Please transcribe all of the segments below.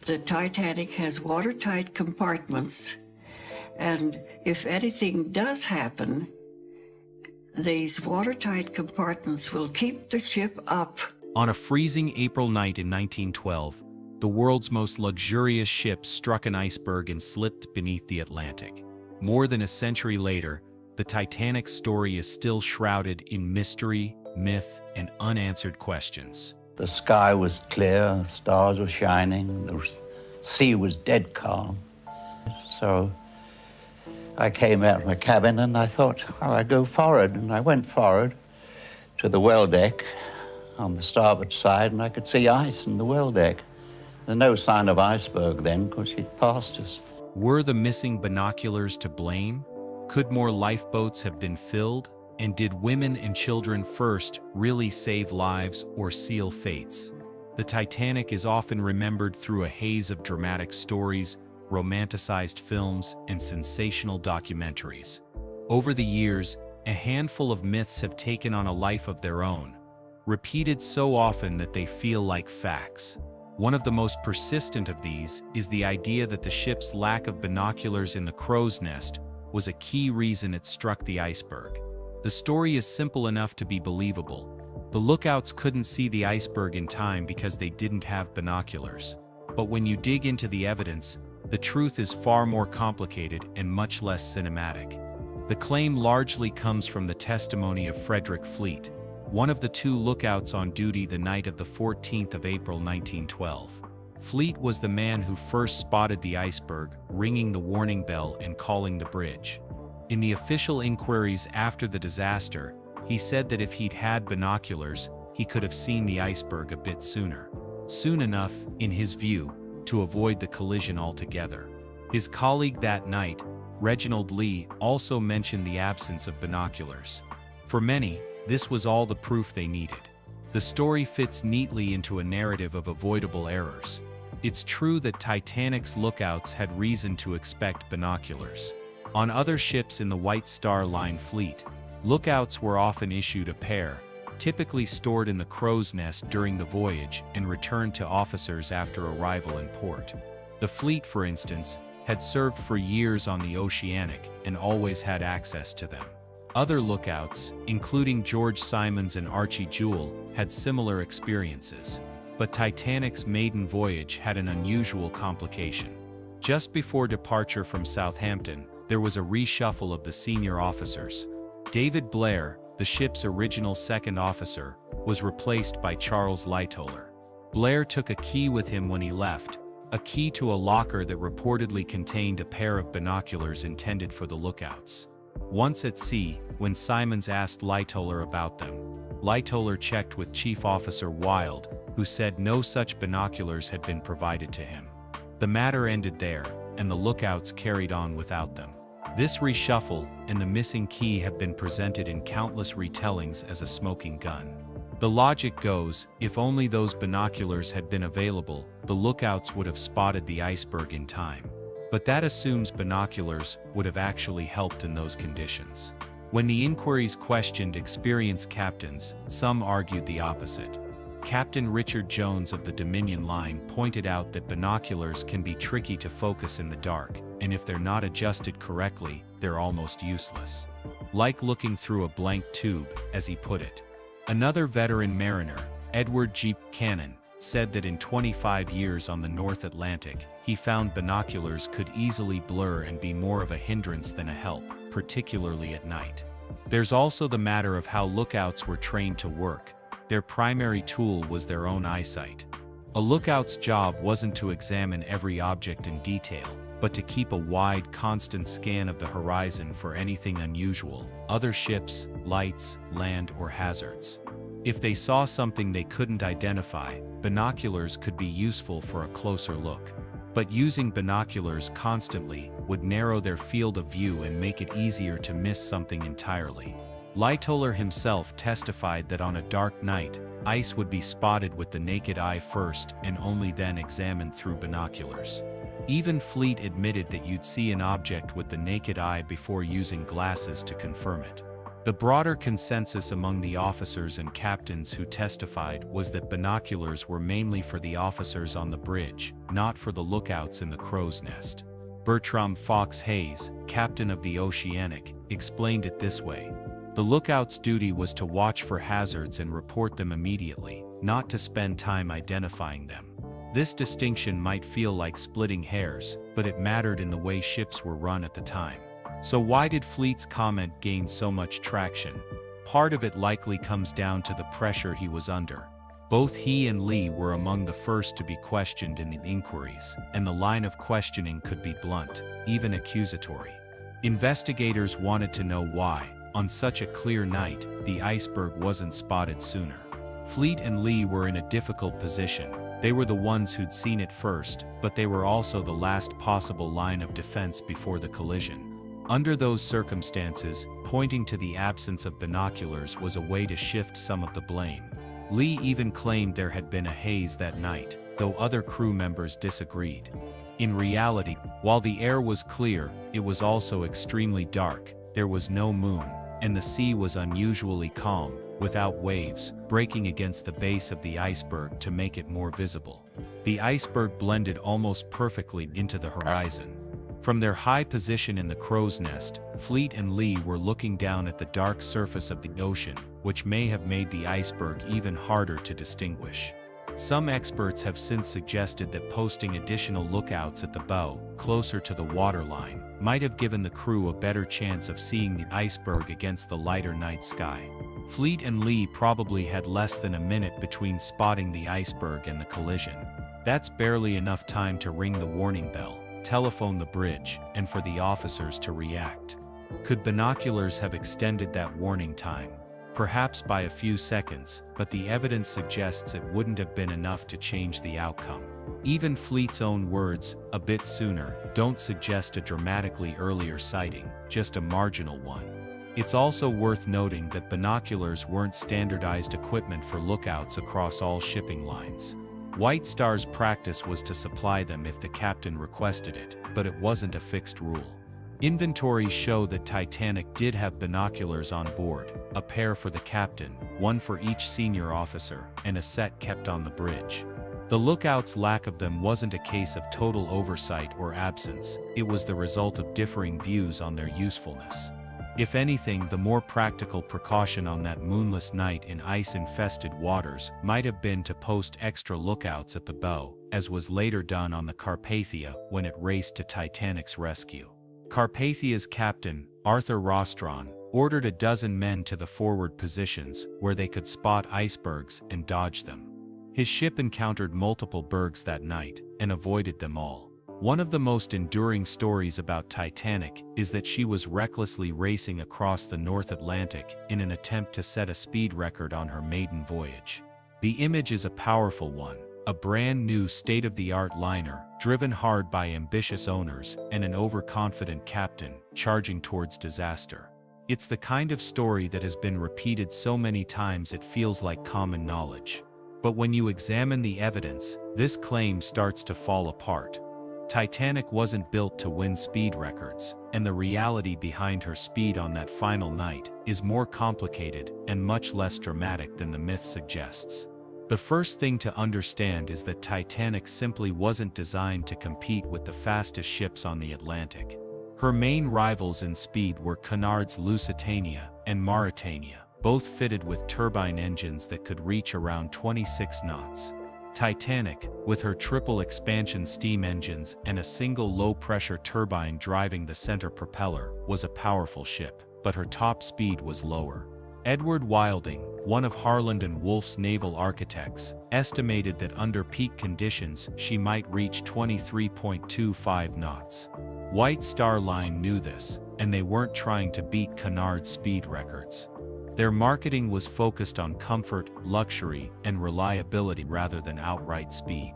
The Titanic has watertight compartments, and if anything does happen, these watertight compartments will keep the ship up. On a freezing April night in 1912, the world's most luxurious ship struck an iceberg and slipped beneath the Atlantic. More than a century later, the Titanic's story is still shrouded in mystery, myth, and unanswered questions. The sky was clear, the stars were shining, the sea was dead calm. So I came out of my cabin and I thought, well, I'd go forward. And I went forward to the well deck on the starboard side, and I could see ice in the well deck. There's no sign of iceberg then, because she'd passed us. Were the missing binoculars to blame? Could more lifeboats have been filled? And did women and children first really save lives or seal fates? The Titanic is often remembered through a haze of dramatic stories, romanticized films, and sensational documentaries. Over the years, a handful of myths have taken on a life of their own, repeated so often that they feel like facts. One of the most persistent of these is the idea that the ship's lack of binoculars in the crow's nest was a key reason it struck the iceberg. The story is simple enough to be believable. The lookouts couldn't see the iceberg in time because they didn't have binoculars. But when you dig into the evidence, the truth is far more complicated and much less cinematic. The claim largely comes from the testimony of Frederick Fleet, one of the two lookouts on duty the night of the 14th of April 1912. Fleet was the man who first spotted the iceberg, ringing the warning bell and calling the bridge. In the official inquiries after the disaster, he said that if he'd had binoculars, he could have seen the iceberg a bit sooner. Soon enough, in his view, to avoid the collision altogether. His colleague that night, Reginald Lee, also mentioned the absence of binoculars. For many, this was all the proof they needed. The story fits neatly into a narrative of avoidable errors. It's true that Titanic's lookouts had reason to expect binoculars. On other ships in the White Star Line fleet, lookouts were often issued a pair, typically stored in the crow's nest during the voyage and returned to officers after arrival in port. The fleet, for instance, had served for years on the Oceanic and always had access to them. Other lookouts, including George Simons and Archie Jewell, had similar experiences. But Titanic's maiden voyage had an unusual complication. Just before departure from Southampton, there was a reshuffle of the senior officers. David Blair, the ship's original second officer, was replaced by Charles Lightoller. Blair took a key with him when he left, a key to a locker that reportedly contained a pair of binoculars intended for the lookouts. Once at sea, when Simons asked Lightoller about them, Lightoller checked with Chief Officer Wild, who said no such binoculars had been provided to him. The matter ended there, and the lookouts carried on without them. This reshuffle and the missing key have been presented in countless retellings as a smoking gun. The logic goes, if only those binoculars had been available, the lookouts would have spotted the iceberg in time. But that assumes binoculars would have actually helped in those conditions. When the inquiries questioned experienced captains, some argued the opposite. Captain Richard Jones of the Dominion Line pointed out that binoculars can be tricky to focus in the dark, and if they're not adjusted correctly, they're almost useless. Like looking through a blank tube, as he put it. Another veteran mariner, Edward G. Cannon, said that in 25 years on the North Atlantic, he found binoculars could easily blur and be more of a hindrance than a help, particularly at night. There's also the matter of how lookouts were trained to work. Their primary tool was their own eyesight. A lookout's job wasn't to examine every object in detail, but to keep a wide, constant scan of the horizon for anything unusual, other ships, lights, land, or hazards. If they saw something they couldn't identify, binoculars could be useful for a closer look. But using binoculars constantly would narrow their field of view and make it easier to miss something entirely. Lightoller himself testified that on a dark night, ice would be spotted with the naked eye first and only then examined through binoculars. Even Fleet admitted that you'd see an object with the naked eye before using glasses to confirm it. The broader consensus among the officers and captains who testified was that binoculars were mainly for the officers on the bridge, not for the lookouts in the crow's nest. Bertram Fox Hayes, captain of the Oceanic, explained it this way. The lookout's duty was to watch for hazards and report them immediately, not to spend time identifying them. This distinction might feel like splitting hairs, but it mattered in the way ships were run at the time. So why did Fleet's comment gain so much traction? Part of it likely comes down to the pressure he was under. Both he and Lee were among the first to be questioned in the inquiries, and the line of questioning could be blunt, even accusatory. Investigators wanted to know why, on such a clear night, the iceberg wasn't spotted sooner. Fleet and Lee were in a difficult position. They were the ones who'd seen it first, but they were also the last possible line of defense before the collision. Under those circumstances, pointing to the absence of binoculars was a way to shift some of the blame. Lee even claimed there had been a haze that night, though other crew members disagreed. In reality, while the air was clear, it was also extremely dark, there was no moon, and the sea was unusually calm, without waves breaking against the base of the iceberg to make it more visible. The iceberg blended almost perfectly into the horizon. From their high position in the crow's nest, Fleet and Lee were looking down at the dark surface of the ocean, which may have made the iceberg even harder to distinguish. Some experts have since suggested that posting additional lookouts at the bow, closer to the waterline, might have given the crew a better chance of seeing the iceberg against the lighter night sky. Fleet and Lee probably had less than a minute between spotting the iceberg and the collision. That's barely enough time to ring the warning bell, telephone the bridge, and for the officers to react. Could binoculars have extended that warning time? Perhaps by a few seconds, but the evidence suggests it wouldn't have been enough to change the outcome. Even Fleet's own words, "a bit sooner," don't suggest a dramatically earlier sighting, just a marginal one. It's also worth noting that binoculars weren't standardized equipment for lookouts across all shipping lines. White Star's practice was to supply them if the captain requested it, but it wasn't a fixed rule. Inventories show that Titanic did have binoculars on board, a pair for the captain, one for each senior officer, and a set kept on the bridge. The lookout's lack of them wasn't a case of total oversight or absence, it was the result of differing views on their usefulness. If anything, the more practical precaution on that moonless night in ice-infested waters might have been to post extra lookouts at the bow, as was later done on the Carpathia when it raced to Titanic's rescue. Carpathia's captain, Arthur Rostron, ordered a dozen men to the forward positions where they could spot icebergs and dodge them. His ship encountered multiple bergs that night and avoided them all. One of the most enduring stories about Titanic is that she was recklessly racing across the North Atlantic in an attempt to set a speed record on her maiden voyage. The image is a powerful one, a brand new state-of-the-art liner, driven hard by ambitious owners and an overconfident captain, charging towards disaster. It's the kind of story that has been repeated so many times it feels like common knowledge. But when you examine the evidence, this claim starts to fall apart. Titanic wasn't built to win speed records, and the reality behind her speed on that final night is more complicated and much less dramatic than the myth suggests. The first thing to understand is that Titanic simply wasn't designed to compete with the fastest ships on the Atlantic. Her main rivals in speed were Cunard's Lusitania and Mauretania, both fitted with turbine engines that could reach around 26 knots. Titanic, with her triple expansion steam engines and a single low-pressure turbine driving the center propeller, was a powerful ship, but her top speed was lower. Edward Wilding, one of Harland and Wolff's naval architects, estimated that under peak conditions she might reach 23.25 knots. White Star Line knew this, and they weren't trying to beat Cunard's speed records. Their marketing was focused on comfort, luxury, and reliability rather than outright speed.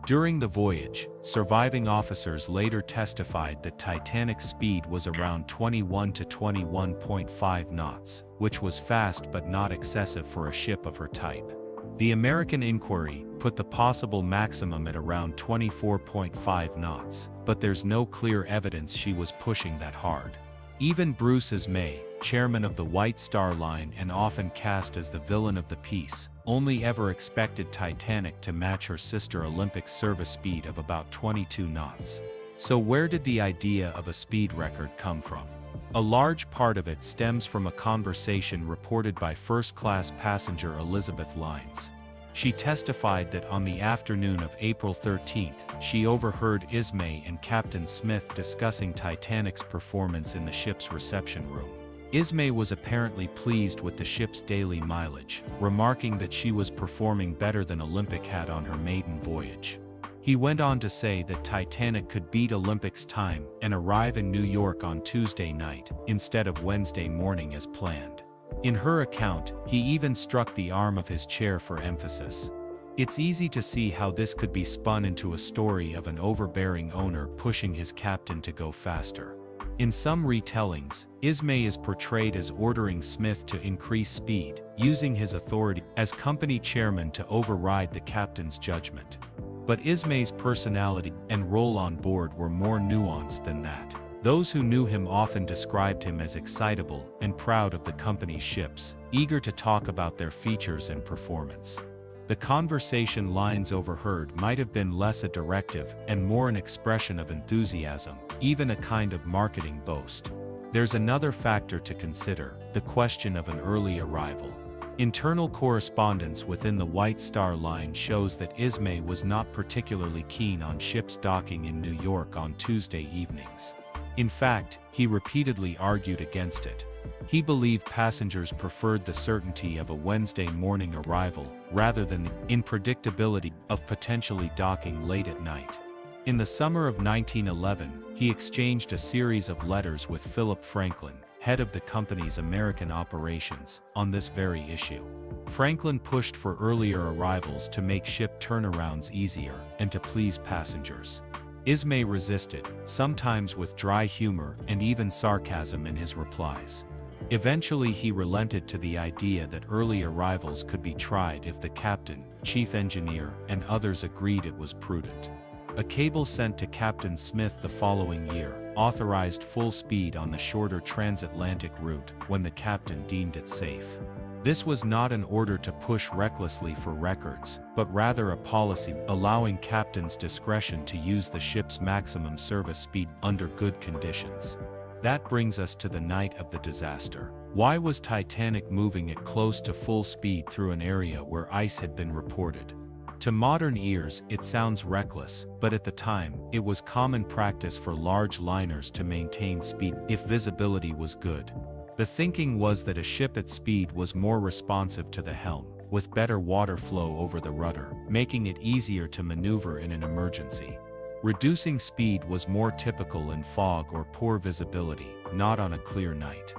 During the voyage, surviving officers later testified that Titanic's speed was around 21 to 21.5 knots, which was fast but not excessive for a ship of her type. The American inquiry put the possible maximum at around 24.5 knots, but there's no clear evidence she was pushing that hard. Even Bruce Ismay, chairman of the White Star Line and often cast as the villain of the piece, only ever expected Titanic to match her sister Olympic service speed of about 22 knots. So where did the idea of a speed record come from? A large part of it stems from a conversation reported by first-class passenger Elizabeth Lines. She testified that on the afternoon of April 13th, she overheard Ismay and Captain Smith discussing Titanic's performance in the ship's reception room. Ismay was apparently pleased with the ship's daily mileage, remarking that she was performing better than Olympic had on her maiden voyage. He went on to say that Titanic could beat Olympic's time and arrive in New York on Tuesday night, instead of Wednesday morning as planned. In her account, he even struck the arm of his chair for emphasis. It's easy to see how this could be spun into a story of an overbearing owner pushing his captain to go faster. In some retellings, Ismay is portrayed as ordering Smith to increase speed, using his authority as company chairman to override the captain's judgment. But Ismay's personality and role on board were more nuanced than that. Those who knew him often described him as excitable and proud of the company's ships, eager to talk about their features and performance. The conversation Lines overheard might have been less a directive and more an expression of enthusiasm, even a kind of marketing boast. There's another factor to consider, the question of an early arrival. Internal correspondence within the White Star Line shows that Ismay was not particularly keen on ships docking in New York on Tuesday evenings. In fact, he repeatedly argued against it. He believed passengers preferred the certainty of a Wednesday morning arrival rather than the unpredictability of potentially docking late at night. In the summer of 1911, he exchanged a series of letters with Philip Franklin, head of the company's American operations, on this very issue. Franklin pushed for earlier arrivals to make ship turnarounds easier and to please passengers. Ismay resisted, sometimes with dry humor and even sarcasm in his replies. Eventually he relented to the idea that early arrivals could be tried if the captain, chief engineer, and others agreed it was prudent. A cable sent to Captain Smith the following year authorized full speed on the shorter transatlantic route when the captain deemed it safe. This was not an order to push recklessly for records, but rather a policy allowing captains discretion to use the ship's maximum service speed under good conditions. That brings us to the night of the disaster. Why was Titanic moving at close to full speed through an area where ice had been reported? To modern ears, it sounds reckless, but at the time, it was common practice for large liners to maintain speed if visibility was good. The thinking was that a ship at speed was more responsive to the helm, with better water flow over the rudder, making it easier to maneuver in an emergency. Reducing speed was more typical in fog or poor visibility, not on a clear night.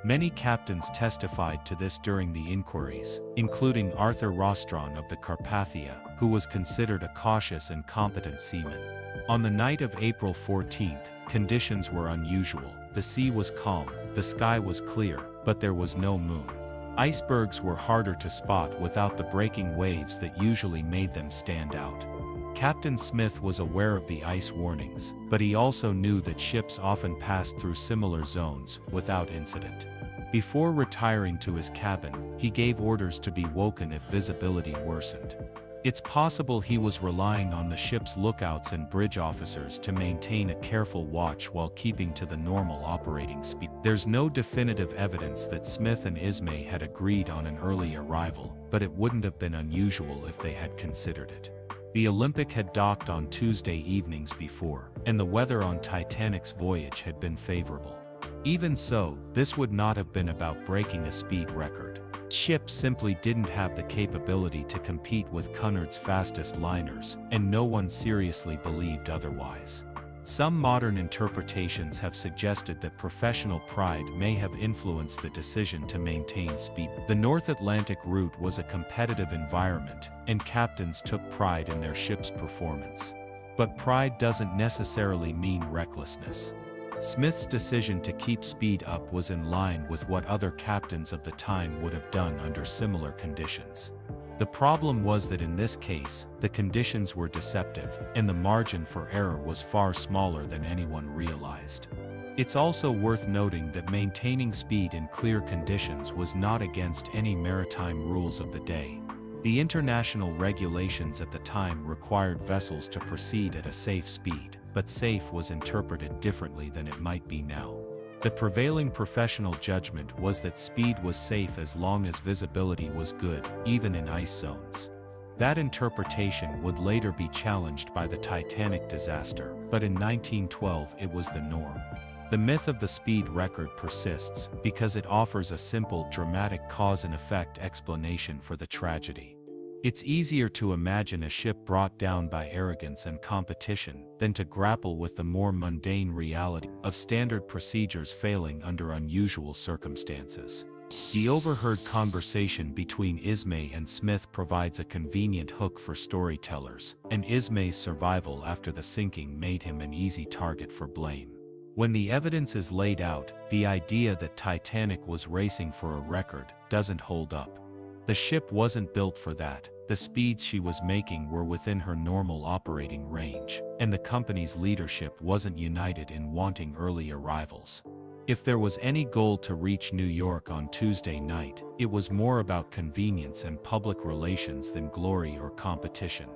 Many captains testified to this during the inquiries, including Arthur Rostron of the Carpathia, who was considered a cautious and competent seaman. On the night of April 14th, conditions were unusual. The sea was calm, the sky was clear, but there was no moon. Icebergs were harder to spot without the breaking waves that usually made them stand out. Captain Smith was aware of the ice warnings, but he also knew that ships often passed through similar zones without incident. Before retiring to his cabin, he gave orders to be woken if visibility worsened. It's possible he was relying on the ship's lookouts and bridge officers to maintain a careful watch while keeping to the normal operating speed. There's no definitive evidence that Smith and Ismay had agreed on an early arrival, but it wouldn't have been unusual if they had considered it. The Olympic had docked on Tuesday evenings before, and the weather on Titanic's voyage had been favorable. Even so, this would not have been about breaking a speed record. Ship simply didn't have the capability to compete with Cunard's fastest liners, and no one seriously believed otherwise. Some modern interpretations have suggested that professional pride may have influenced the decision to maintain speed. The North Atlantic route was a competitive environment, and captains took pride in their ship's performance. But pride doesn't necessarily mean recklessness. Smith's decision to keep speed up was in line with what other captains of the time would have done under similar conditions. The problem was that in this case, the conditions were deceptive, and the margin for error was far smaller than anyone realized. It's also worth noting that maintaining speed in clear conditions was not against any maritime rules of the day. The international regulations at the time required vessels to proceed at a safe speed, but safe was interpreted differently than it might be now. The prevailing professional judgment was that speed was safe as long as visibility was good, even in ice zones. That interpretation would later be challenged by the Titanic disaster, but in 1912 it was the norm. The myth of the speed record persists because it offers a simple, dramatic cause and effect explanation for the tragedy. It's easier to imagine a ship brought down by arrogance and competition than to grapple with the more mundane reality of standard procedures failing under unusual circumstances. The overheard conversation between Ismay and Smith provides a convenient hook for storytellers, and Ismay's survival after the sinking made him an easy target for blame. When the evidence is laid out, the idea that Titanic was racing for a record doesn't hold up. The ship wasn't built for that, the speeds she was making were within her normal operating range, and the company's leadership wasn't united in wanting early arrivals. If there was any goal to reach New York on Tuesday night, it was more about convenience and public relations than glory or competition.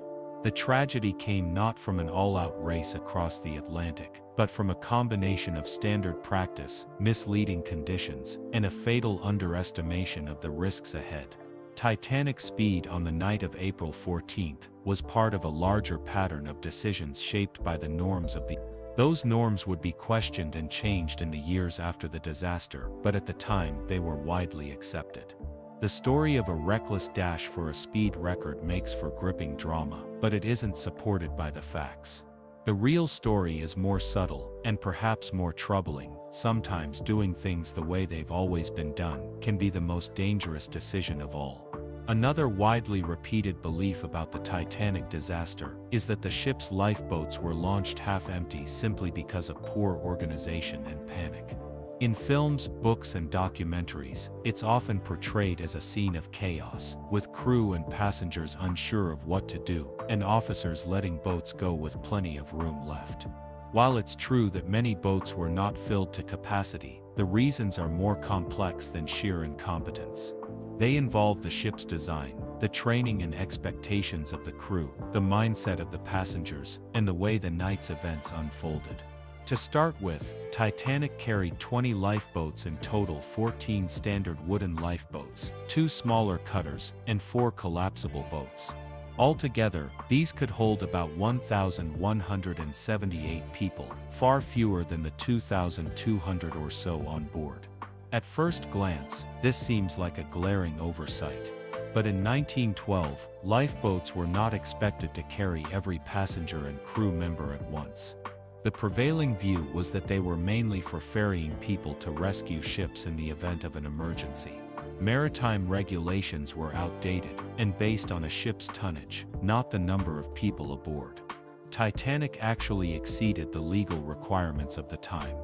The tragedy came not from an all-out race across the Atlantic, but from a combination of standard practice, misleading conditions, and a fatal underestimation of the risks ahead. Titanic's speed on the night of April 14th was part of a larger pattern of decisions shaped by the norms of the Those norms would be questioned and changed in the years after the disaster, but at the time they were widely accepted. The story of a reckless dash for a speed record makes for gripping drama, but it isn't supported by the facts. The real story is more subtle, and perhaps more troubling. Sometimes doing things the way they've always been done can be the most dangerous decision of all. Another widely repeated belief about the Titanic disaster is that the ship's lifeboats were launched half-empty simply because of poor organization and panic. In films, books, and documentaries, it's often portrayed as a scene of chaos, with crew and passengers unsure of what to do, and officers letting boats go with plenty of room left. While it's true that many boats were not filled to capacity, the reasons are more complex than sheer incompetence. They involve the ship's design, the training and expectations of the crew, the mindset of the passengers, and the way the night's events unfolded. To start with, Titanic carried 20 lifeboats in total: 14 standard wooden lifeboats, 2 smaller cutters, and 4 collapsible boats. Altogether, these could hold about 1,178 people, far fewer than the 2,200 or so on board. At first glance, this seems like a glaring oversight. But in 1912, lifeboats were not expected to carry every passenger and crew member at once. The prevailing view was that they were mainly for ferrying people to rescue ships in the event of an emergency. Maritime regulations were outdated and based on a ship's tonnage, not the number of people aboard. Titanic actually exceeded the legal requirements of the time.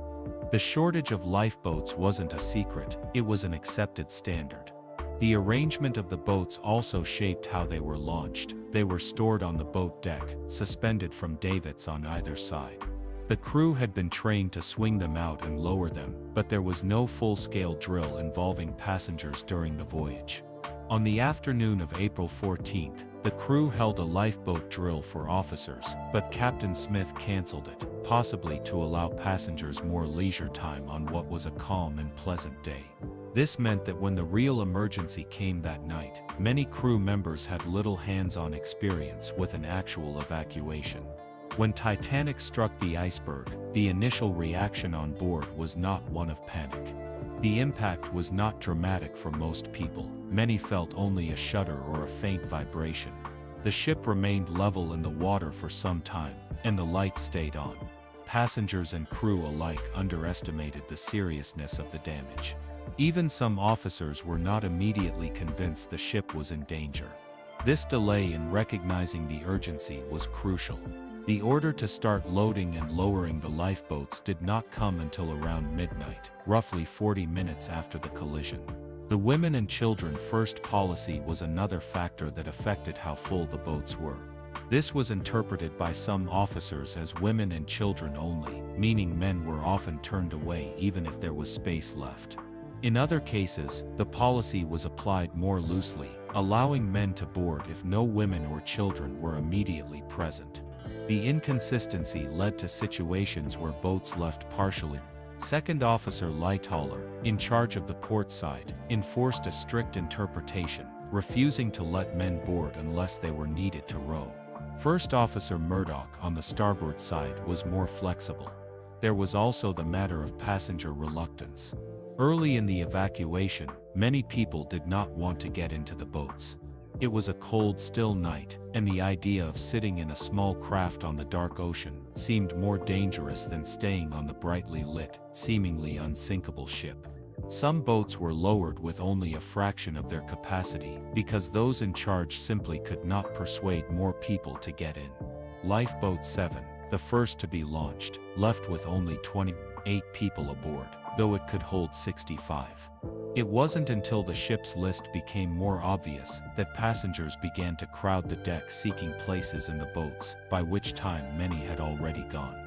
The shortage of lifeboats wasn't a secret, it was an accepted standard. The arrangement of the boats also shaped how they were launched. They were stored on the boat deck, suspended from davits on either side. The crew had been trained to swing them out and lower them, but there was no full-scale drill involving passengers during the voyage. On the afternoon of April 14th, the crew held a lifeboat drill for officers, but Captain Smith canceled it, possibly to allow passengers more leisure time on what was a calm and pleasant day. This meant that when the real emergency came that night, many crew members had little hands-on experience with an actual evacuation. When Titanic struck the iceberg, the initial reaction on board was not one of panic. The impact was not dramatic for most people. Many felt only a shudder or a faint vibration. The ship remained level in the water for some time, and the lights stayed on. Passengers and crew alike underestimated the seriousness of the damage. Even some officers were not immediately convinced the ship was in danger. This delay in recognizing the urgency was crucial. The order to start loading and lowering the lifeboats did not come until around midnight, roughly 40 minutes after the collision. The women and children first policy was another factor that affected how full the boats were. This was interpreted by some officers as women and children only, meaning men were often turned away even if there was space left. In other cases, the policy was applied more loosely, allowing men to board if no women or children were immediately present. The inconsistency led to situations where boats left partially. Second Officer Lightoller, in charge of the port side, enforced a strict interpretation, refusing to let men board unless they were needed to row. First Officer Murdoch on the starboard side was more flexible. There was also the matter of passenger reluctance. Early in the evacuation, many people did not want to get into the boats. It was a cold, still night, and the idea of sitting in a small craft on the dark ocean seemed more dangerous than staying on the brightly lit, seemingly unsinkable ship. Some boats were lowered with only a fraction of their capacity because those in charge simply could not persuade more people to get in. Lifeboat 7, the first to be launched, left with only 28 people aboard, though it could hold 65. It wasn't until the ship's list became more obvious that passengers began to crowd the deck seeking places in the boats, by which time many had already gone.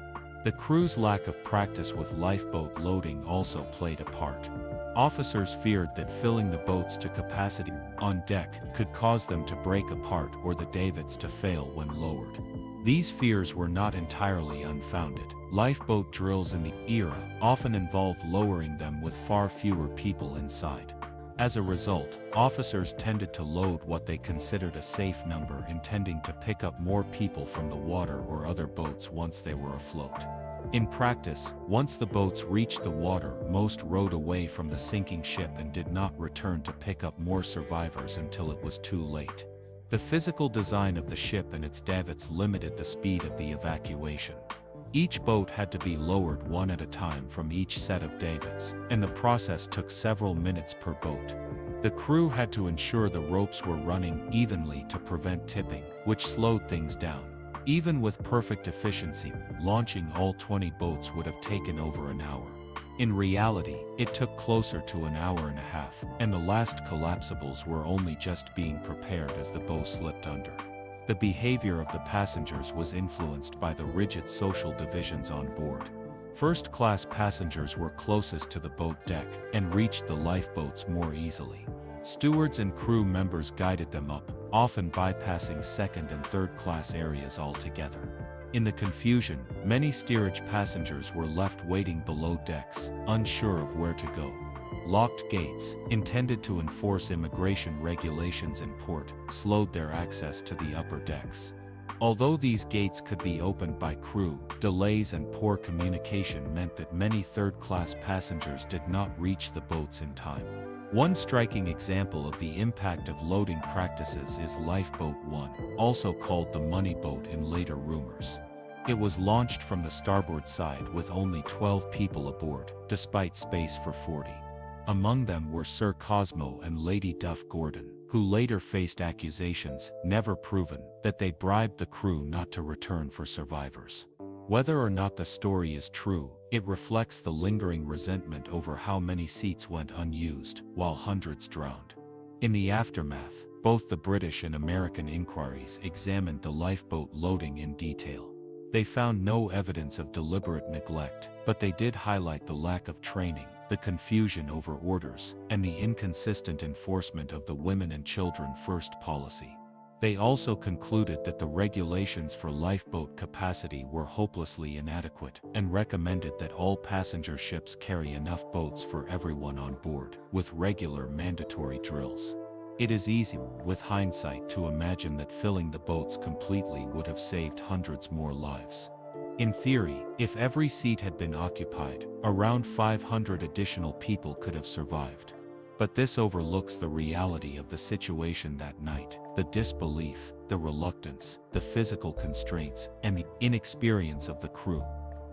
The crew's lack of practice with lifeboat loading also played a part. Officers feared that filling the boats to capacity on deck could cause them to break apart or the davits to fail when lowered. These fears were not entirely unfounded. Lifeboat drills in the era often involved lowering them with far fewer people inside. As a result, officers tended to load what they considered a safe number, intending to pick up more people from the water or other boats once they were afloat. In practice, once the boats reached the water, most rowed away from the sinking ship and did not return to pick up more survivors until it was too late. The physical design of the ship and its davits limited the speed of the evacuation. Each boat had to be lowered one at a time from each set of davits, and the process took several minutes per boat. The crew had to ensure the ropes were running evenly to prevent tipping, which slowed things down. Even with perfect efficiency, launching all 20 boats would have taken over an hour. In reality, it took closer to an hour and a half, and the last collapsibles were only just being prepared as the bow slipped under. The behavior of the passengers was influenced by the rigid social divisions on board. First-class passengers were closest to the boat deck and reached the lifeboats more easily. Stewards and crew members guided them up, often bypassing second and third-class areas altogether. In the confusion, many steerage passengers were left waiting below decks, unsure of where to go. Locked gates, intended to enforce immigration regulations in port, slowed their access to the upper decks. Although these gates could be opened by crew, delays and poor communication meant that many third-class passengers did not reach the boats in time. One striking example of the impact of loading practices is Lifeboat 1, also called the money boat in later rumors. It was launched from the starboard side with only 12 people aboard, despite space for 40. Among them were Sir Cosmo and Lady Duff Gordon, who later faced accusations, never proven, that they bribed the crew not to return for survivors. Whether or not the story is true, it reflects the lingering resentment over how many seats went unused, while hundreds drowned. In the aftermath, both the British and American inquiries examined the lifeboat loading in detail. They found no evidence of deliberate neglect, but they did highlight the lack of training, the confusion over orders, and the inconsistent enforcement of the women and children first policy. They also concluded that the regulations for lifeboat capacity were hopelessly inadequate and recommended that all passenger ships carry enough boats for everyone on board, with regular mandatory drills. It is easy, with hindsight, to imagine that filling the boats completely would have saved hundreds more lives. In theory, if every seat had been occupied, around 500 additional people could have survived. But this overlooks the reality of the situation that night: the disbelief, the reluctance, the physical constraints, and the inexperience of the crew.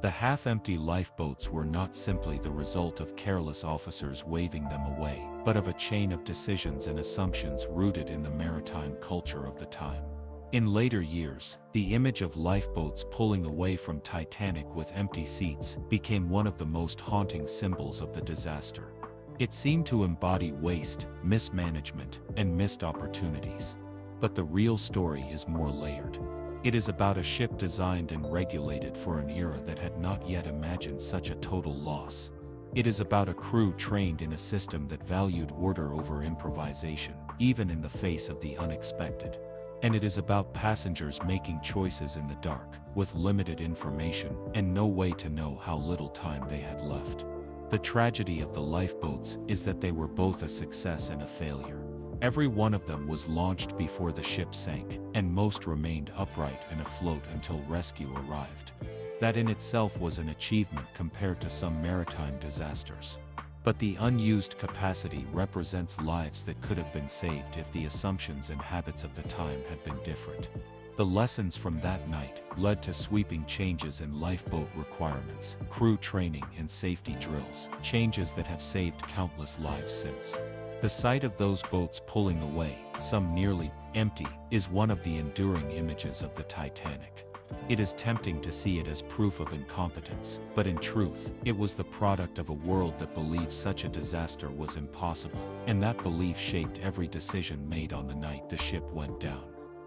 The half-empty lifeboats were not simply the result of careless officers waving them away, but of a chain of decisions and assumptions rooted in the maritime culture of the time. In later years, the image of lifeboats pulling away from Titanic with empty seats became one of the most haunting symbols of the disaster. It seemed to embody waste, mismanagement, and missed opportunities. But the real story is more layered. It is about a ship designed and regulated for an era that had not yet imagined such a total loss. It is about a crew trained in a system that valued order over improvisation, even in the face of the unexpected. And it is about passengers making choices in the dark, with limited information and no way to know how little time they had left. The tragedy of the lifeboats is that they were both a success and a failure. Every one of them was launched before the ship sank, and most remained upright and afloat until rescue arrived. That in itself was an achievement compared to some maritime disasters. But the unused capacity represents lives that could have been saved if the assumptions and habits of the time had been different. The lessons from that night led to sweeping changes in lifeboat requirements, crew training, and safety drills, changes that have saved countless lives since. The sight of those boats pulling away, some nearly empty, is one of the enduring images of the Titanic. It is tempting to see it as proof of incompetence, but in truth, it was the product of a world that believed such a disaster was impossible, and that belief shaped every decision made on the night the ship went down.